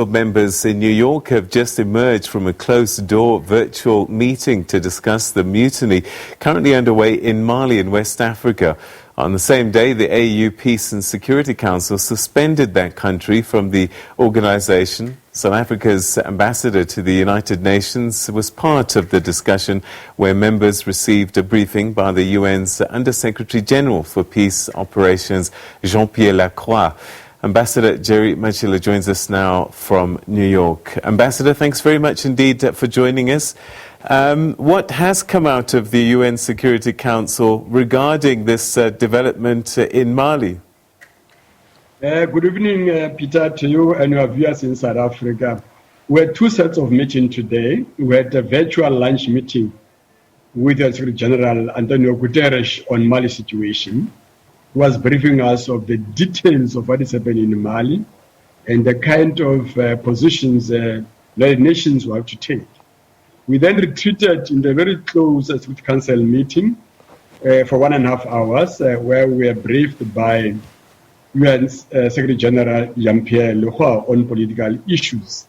Members in New York have just emerged from a closed-door virtual meeting to discuss the mutiny currently underway in Mali in West Africa. On the same day, the AU Peace and Security Council suspended that country from the organization. South Africa's ambassador to the United Nations was part of the discussion, where members received a briefing by the UN's Under-Secretary General for Peace Operations, Pierre LaCroix. Ambassador Jerry Matjila joins us now from New York. Ambassador, thanks very much indeed for joining us. What has come out of the UN Security Council regarding this development in Mali? Good evening, Peter, to you and your viewers in South Africa. We had two sets of meetings today. We had a virtual lunch meeting with the Secretary General Antonio Guterres on Mali situation. He was briefing us of the details of what is happening in Mali and the kind of positions the United Nations will have to take. We then retreated in the very close Security Council meeting for 1.5 hours, where we were briefed by UN Secretary General Pierre on political issues.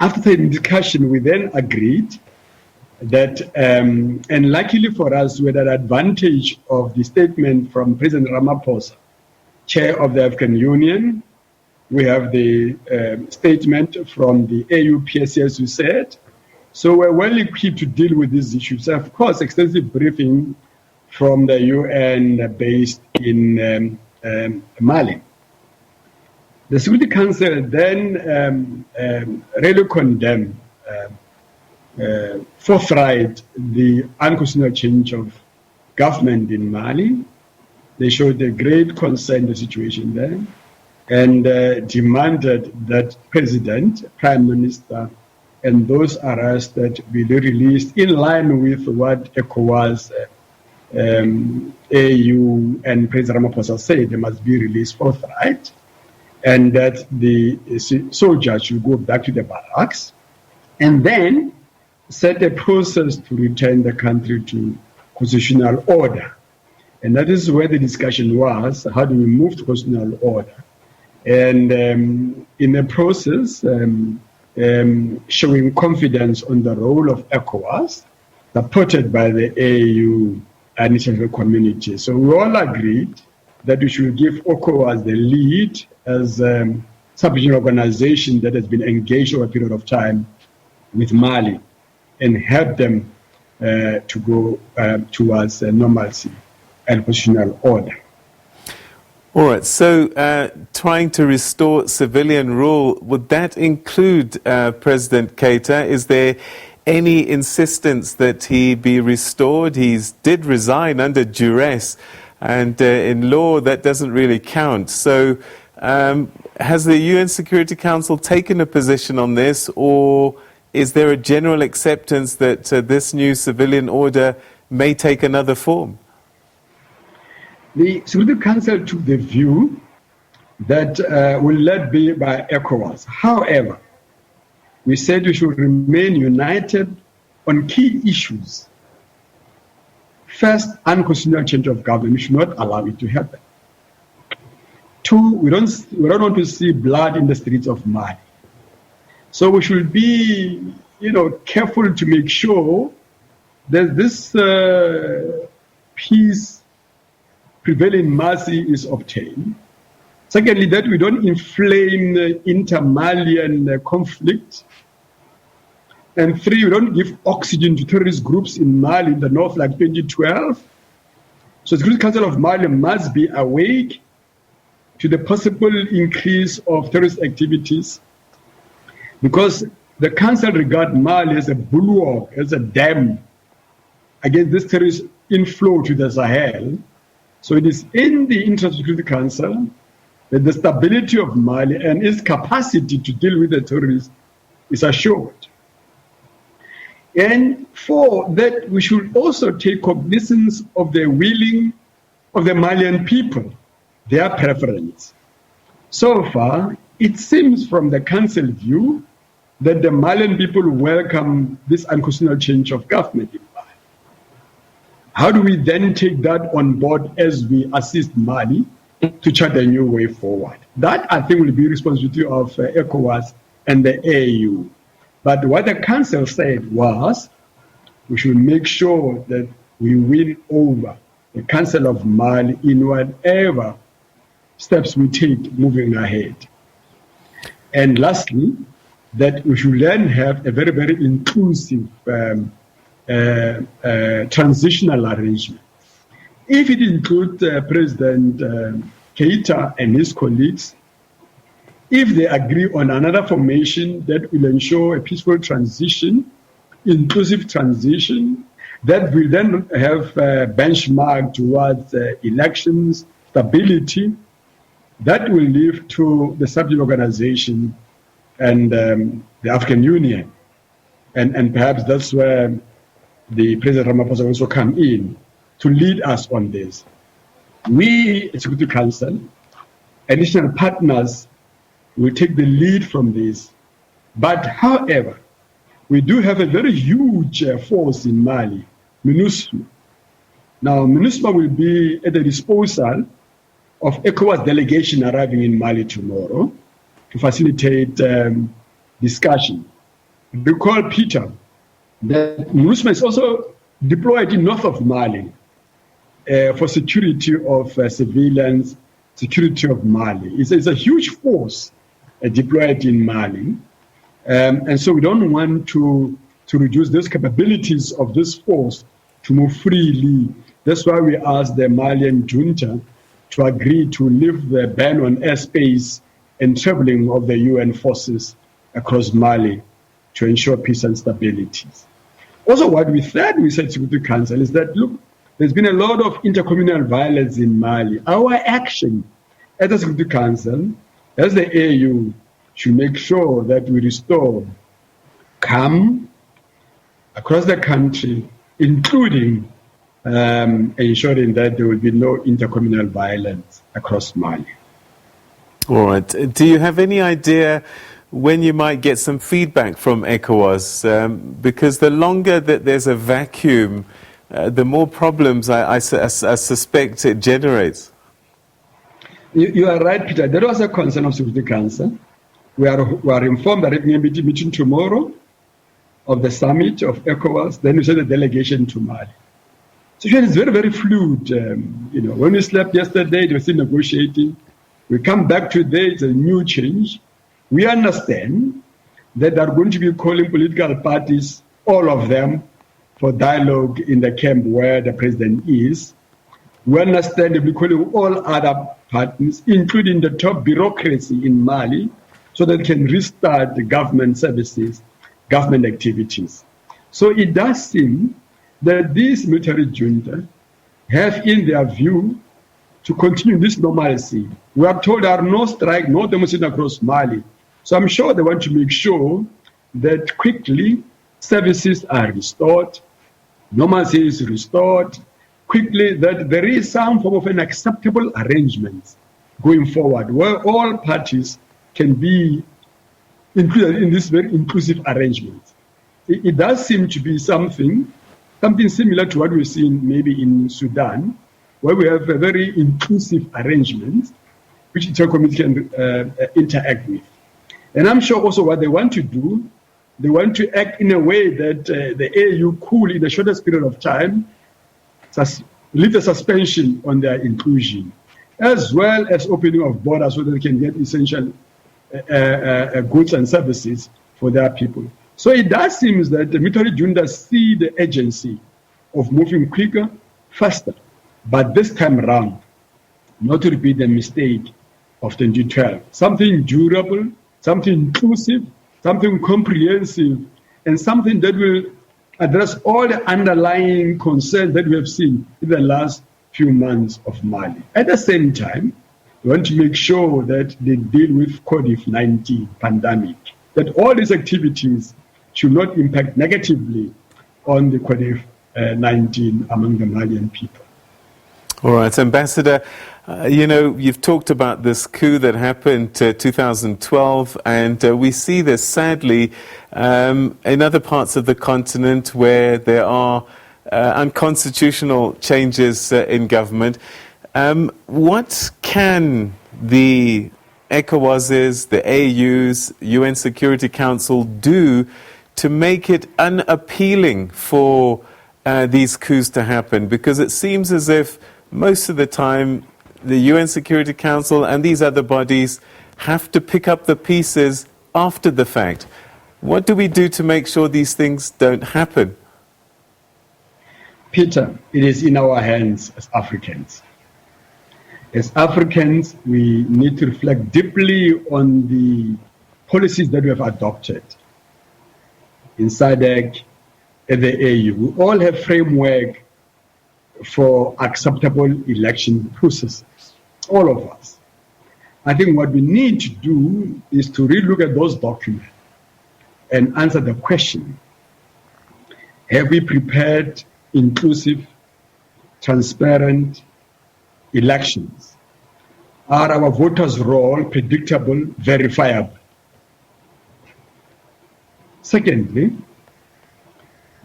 After the discussion, we then agreed that, and luckily for us, we had an advantage of the statement from President Ramaphosa, Chair of the African Union. We have the statement from the AU-PSC, as you said. So we're well equipped to deal with these issues. Of course, extensive briefing from the UN based in Mali. The Security Council then really condemned forthright the unconstitutional change of government in Mali. They showed a great concern the situation there and demanded that President, Prime Minister, and those arrested be released in line with what ECOWAS, AU, and President Ramaphosa said they must be released forthright, and that the soldiers should go back to the barracks, and then set a process to return the country to constitutional order. And that is where the discussion was, how do we move to constitutional order? And in the process, showing confidence on the role of ECOWAS, supported by the AU and international community. So we all agreed that we should give ECOWAS the lead as a sub-regional organization that has been engaged over a period of time with Mali, and help them to go towards normalcy and constitutional order. All right, so trying to restore civilian rule, would that include President Keita? Is there any insistence that he be restored? He did resign under duress, and in law that doesn't really count. So has the UN Security Council taken a position on this, or is there a general acceptance that this new civilian order may take another form? The Security Council took the view that will let be by ECOWAS. However, we said we should remain united on key issues. First, unconstitutional change of government. We should not allow it to happen. Two, we don't want to see blood in the streets of Mali. So we should be, careful to make sure that this peace prevailing mercy is obtained. Secondly, that we don't inflame the inter-Malian conflict. And three, we don't give oxygen to terrorist groups in Mali in the north like 2012. So the Security Council of Mali must be awake to the possible increase of terrorist activities, because the Council regards Mali as a bulwark, as a dam against this terrorist inflow to the Sahel. So it is in the interest of the Security Council that the stability of Mali and its capacity to deal with the terrorists is assured. And four, that we should also take cognizance of the willing of the Malian people, their preference. So far, it seems from the Council view that the Malian people welcome this unconstitutional change of government in Mali. How do we then take that on board as we assist Mali to chart a new way forward. That, I think, will be responsibility of ECOWAS and the AU. But what the Council said was we should make sure that we win over the Council of Mali in whatever steps we take moving ahead. And lastly, that we should then have a very, very inclusive transitional arrangement. If it includes President Keita and his colleagues, if they agree on another formation that will ensure a peaceful transition, inclusive transition, that will then have a benchmark towards elections, stability, that will lead to the subject organization and the African Union. And perhaps that's where the President Ramaphosa also come in to lead us on this. We, Executive Council, additional partners will take the lead from this. But however, we do have a very huge force in Mali, MINUSMA. Now, MINUSMA will be at the disposal of ECOWAS delegation arriving in Mali tomorrow to facilitate discussion. Recall, Peter, that MINUSMA is also deployed in north of Mali for security of civilians, security of Mali. It's a huge force deployed in Mali. And so we don't want to reduce those capabilities of this force to move freely. That's why we asked the Malian junta to agree to lift the ban on airspace and traveling of the UN forces across Mali to ensure peace and stability. Also, what we said to the Council is that, look, there's been a lot of intercommunal violence in Mali. Our action as the Security Council, as the AU, should make sure that we restore calm across the country, including ensuring that there will be no intercommunal violence across Mali. All right. Do you have any idea when you might get some feedback from ECOWAS? Because the longer that there's a vacuum, the more problems I suspect it generates. You are right, Peter. There was a concern of Security Council. We are informed that we will be meeting tomorrow of the summit of ECOWAS. Then we send a delegation to Mali. So it's very, very fluid. When we slept yesterday, they were still negotiating. We come back today, it's a new change. We understand that they are going to be calling political parties, all of them, for dialogue in the camp where the president is. We understand they'll be calling all other parties, including the top bureaucracy in Mali, so that they can restart the government services, government activities. So it does seem that these military junta have in their view to continue this normalcy. We are told there are no strike, no demonstration across Mali. So I'm sure they want to make sure that quickly services are restored, normalcy is restored, quickly that there is some form of an acceptable arrangement going forward where all parties can be included in this very inclusive arrangement. It does seem to be something similar to what we've seen maybe in Sudan, where we have a very inclusive arrangement which intercommunity can interact with. And I'm sure also what they want to do, they want to act in a way that the AU could, in the shortest period of time, lift a suspension on their inclusion, as well as opening of borders so that they can get essential goods and services for their people. So it does seem that the military junta see the urgency of moving quicker, faster, but this time around, not to repeat the mistake of 2012. Something durable, something inclusive, something comprehensive, and something that will address all the underlying concerns that we have seen in the last few months of Mali. At the same time, we want to make sure that they deal with COVID-19 pandemic, that all these activities should not impact negatively on the COVID-19 among the Malian people. All right, Ambassador, you've talked about this coup that happened 2012, and we see this sadly in other parts of the continent where there are unconstitutional changes in government. What can the ECOWAS's, the AU's, UN Security Council do to make it unappealing for these coups to happen? Because it seems as if most of the time the UN Security Council and these other bodies have to pick up the pieces after the fact. What do we do to make sure these things don't happen? Peter, it is in our hands as Africans. As Africans, we need to reflect deeply on the policies that we have adopted in SADC and the AU. We all have framework for acceptable election processes, all of us. I think what we need to do is to relook at those documents and answer the question, have we prepared inclusive, transparent elections? Are our voters' roll predictable, verifiable? Secondly,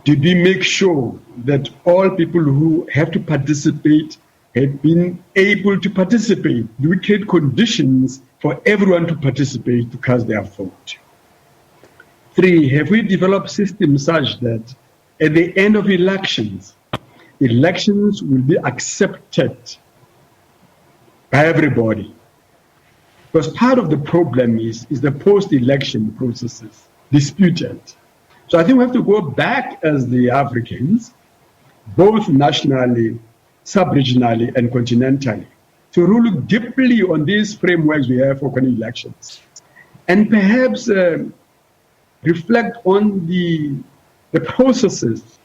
did we make sure that all people who have to participate have been able to participate? Do we create conditions for everyone to participate to cast their vote? 3, have we developed systems such that at the end of elections, elections will be accepted by everybody? Because part of the problem is the post-election processes, disputed. So I think we have to go back as the Africans, both nationally, sub-regionally, and continentally, to look deeply on these frameworks we have for elections. And perhaps reflect on the processes,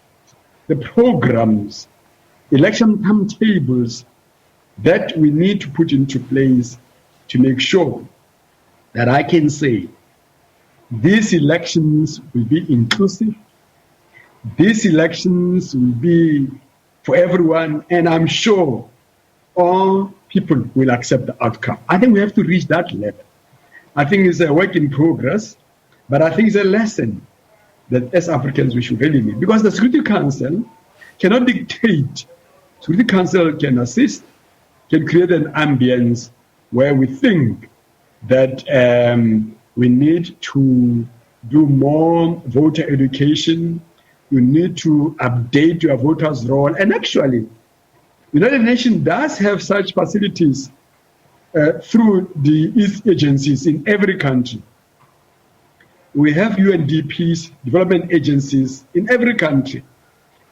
the programs, election timetables that we need to put into place to make sure that I can say these elections will be inclusive, these elections will be for everyone, and I'm sure all people will accept the outcome. I think we have to reach that level. I think it's a work in progress, but I think it's a lesson that as Africans we should really need. Because the Security Council cannot dictate. Security Council can assist, can create an ambience where we think that we need to do more voter education, you need to update your voters' roll. And actually, the United Nations does have such facilities through the youth agencies in every country. We have UNDPs, development agencies in every country.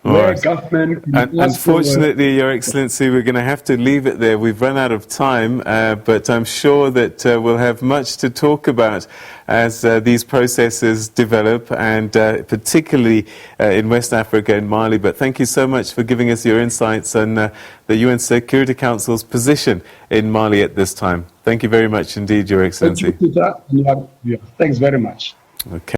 Where government unfortunately, Your Excellency, we're going to have to leave it there. We've run out of time, but I'm sure that we'll have much to talk about as these processes develop, and particularly in West Africa and Mali. But thank you so much for giving us your insights on the UN Security Council's position in Mali at this time. Thank you very much indeed, Your Excellency. Thank you, Peter. Thanks very much. Okay.